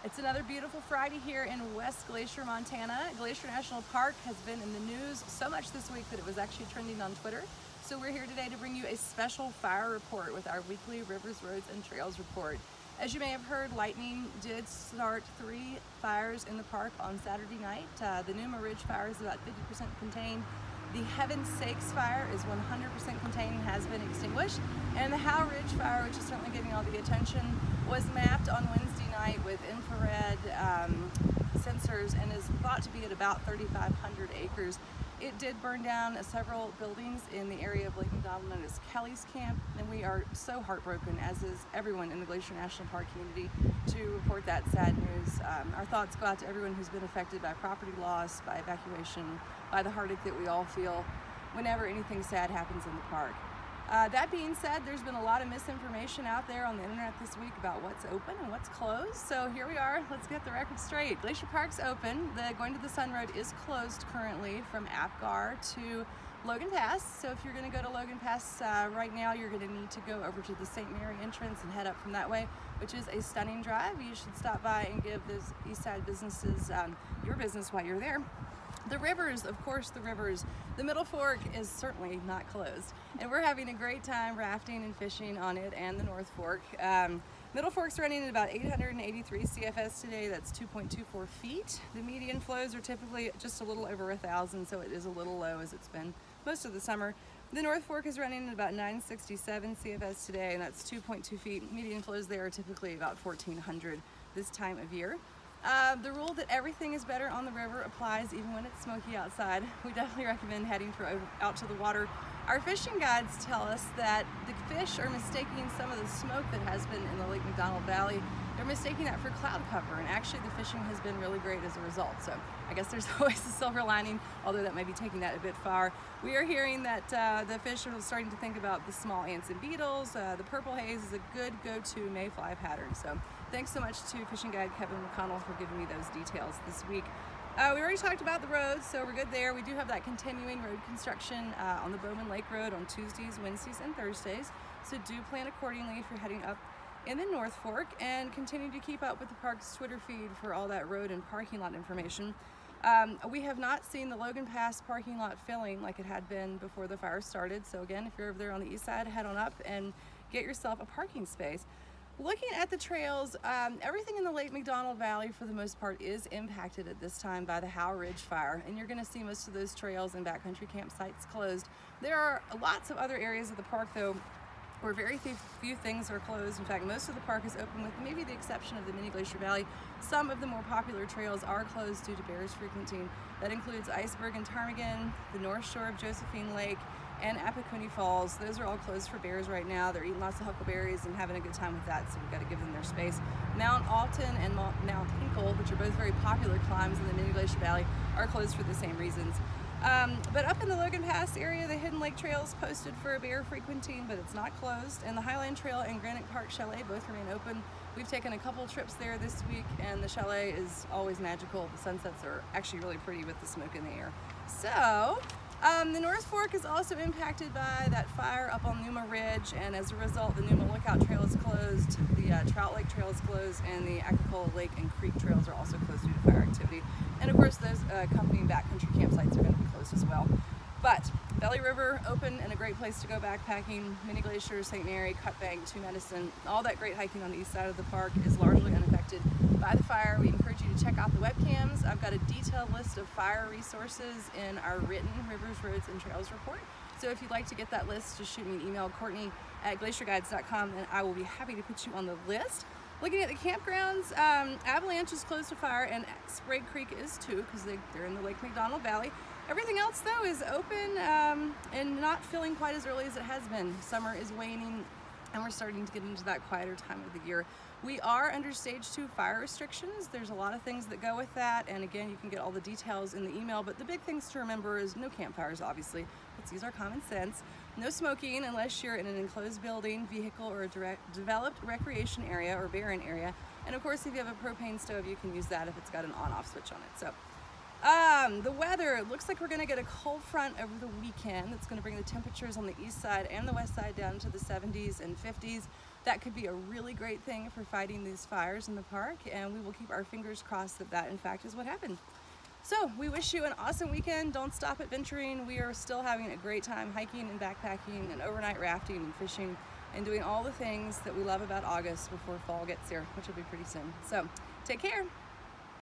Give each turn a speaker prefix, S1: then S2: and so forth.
S1: It's another beautiful Friday here in West Glacier, Montana. Glacier National Park has been in the news so much this week that it was actually trending on Twitter. So we're here today to bring you a special fire report with our weekly Rivers, Roads, and Trails report. As you may have heard, lightning did start 3 fires in the park on Saturday night. The Numa Ridge fire is about 50% contained. The Heaven Sakes fire is 100% contained and has been extinguished. And the Howe Ridge fire, which is certainly getting all the attention, was mapped on Wednesday night with infrared sensors and is thought to be at about 3,500 acres. It did burn down several buildings in the area of Lake McDonald known as Kelly's Camp, and we are so heartbroken, as is everyone in the Glacier National Park community, to report that sad news. Our thoughts go out to everyone who's been affected by property loss, by evacuation, by the heartache that we all feel whenever anything sad happens in the park. That being said, there's been a lot of misinformation out there on the internet this week about what's open and what's closed. So here we are, let's get the record straight. Glacier Park's open. The Going to the Sun Road is closed currently from Apgar to Logan Pass. So if you're going to go to Logan Pass right now, you're going to need to go over to the St. Mary entrance and head up from that way, which is a stunning drive. You should stop by and give those east side businesses your business while you're there. The rivers, of course, the rivers. The Middle Fork is certainly not closed, and we're having a great time rafting and fishing on it and the North Fork. Middle Fork's running at about 883 CFS today. That's 2.24 feet. The median flows are typically just a little over 1,000, so it is a little low as it's been most of the summer. The North Fork is running at about 967 CFS today, and that's 2.2 feet. Median flows there are typically about 1,400 this time of year. The rule that everything is better on the river applies even when it's smoky outside. We definitely recommend heading out to the water. Our fishing guides tell us that the fish are mistaking some of the smoke that has been in the Lake McDonald Valley. They're mistaking that for cloud cover, and actually the fishing has been really great as a result. So I guess there's always a silver lining, although that may be taking that a bit far. We are hearing that the fish are starting to think about the small ants and beetles. The purple haze is a good go-to mayfly pattern. So thanks so much to fishing guide Kevin McConnell for giving me those details this week. We already talked about the roads, so we're good there. We do have that continuing road construction on the Bowman Lake Road on Tuesdays, Wednesdays, and Thursdays. So do plan accordingly if you're heading up in the North Fork, and continue to keep up with the park's Twitter feed for all that road and parking lot information. We have not seen the Logan Pass parking lot filling like it had been before the fire started. So again, if you're over there on the east side, head on up and get yourself a parking space. Looking at the trails, everything in the Lake McDonald Valley for the most part is impacted at this time by the Howe Ridge fire, and you're going to see most of those trails and backcountry campsites closed. There are lots of other areas of the park though where very few things are closed. In fact, most of the park is open with maybe the exception of the Mini Glacier Valley. Some of the more popular trails are closed due to bears frequenting. That includes Iceberg and Ptarmigan, the North Shore of Josephine Lake, and Apecuni Falls. Those are all closed for bears right now. They're eating lots of huckleberries and having a good time with that, so we've got to give them their space. Mount Alton and Mount Hinkle, which are both very popular climbs in the Mini Glacier Valley, are closed for the same reasons. But up in the Logan Pass area, the Hidden Lake Trail is posted for a bear frequenting, but it's not closed. And the Highland Trail and Granite Park Chalet both remain open. We've taken a couple trips there this week, and the chalet is always magical. The sunsets are actually really pretty with the smoke in the air. So, the North Fork is also impacted by that fire up on Numa Ridge, and as a result, the Numa Lookout Trail is closed, the Trout Lake Trail is closed, and the Agricola Lake and Creek trails are also closed due to fire activity. And of course, those accompanying backcountry campsites are going to be closed as well. But Belly River open and a great place to go backpacking. Mini Glacier, St. Mary, Cut Bank, Two Medicine, all that great hiking on the east side of the park is largely unaffected by the fire. We encourage you to check out the webcams. I've got a detailed list of fire resources in our written Rivers, Roads, and Trails report. So if you'd like to get that list, just shoot me an email, Courtney@glacierguides.com, and I will be happy to put you on the list. Looking at the campgrounds, Avalanche is closed to fire, and Sprague Creek is too, because they're in the Lake McDonald Valley. Everything else though is open and not filling quite as early as it has been. Summer is waning, and we're starting to get into that quieter time of the year. We are under stage 2 fire restrictions. There's a lot of things that go with that, and again, you can get all the details in the email, but the big things to remember is no campfires, obviously. Let's use our common sense. No smoking unless you're in an enclosed building, vehicle, or a developed recreation area or barren area. And of course, if you have a propane stove, you can use that if it's got an on-off switch on it. So The weather, it looks like we're going to get a cold front over the weekend. It's going to bring the temperatures on the east side and the west side down to the 70s and 50s. that could be a really great thing for fighting these fires in the park, and we will keep our fingers crossed that that in fact is what happened. So we wish you an awesome weekend. Don't stop adventuring. We are still having a great time hiking and backpacking and overnight rafting and fishing and doing all the things that we love about August before fall gets here, which will be pretty soon. So take care.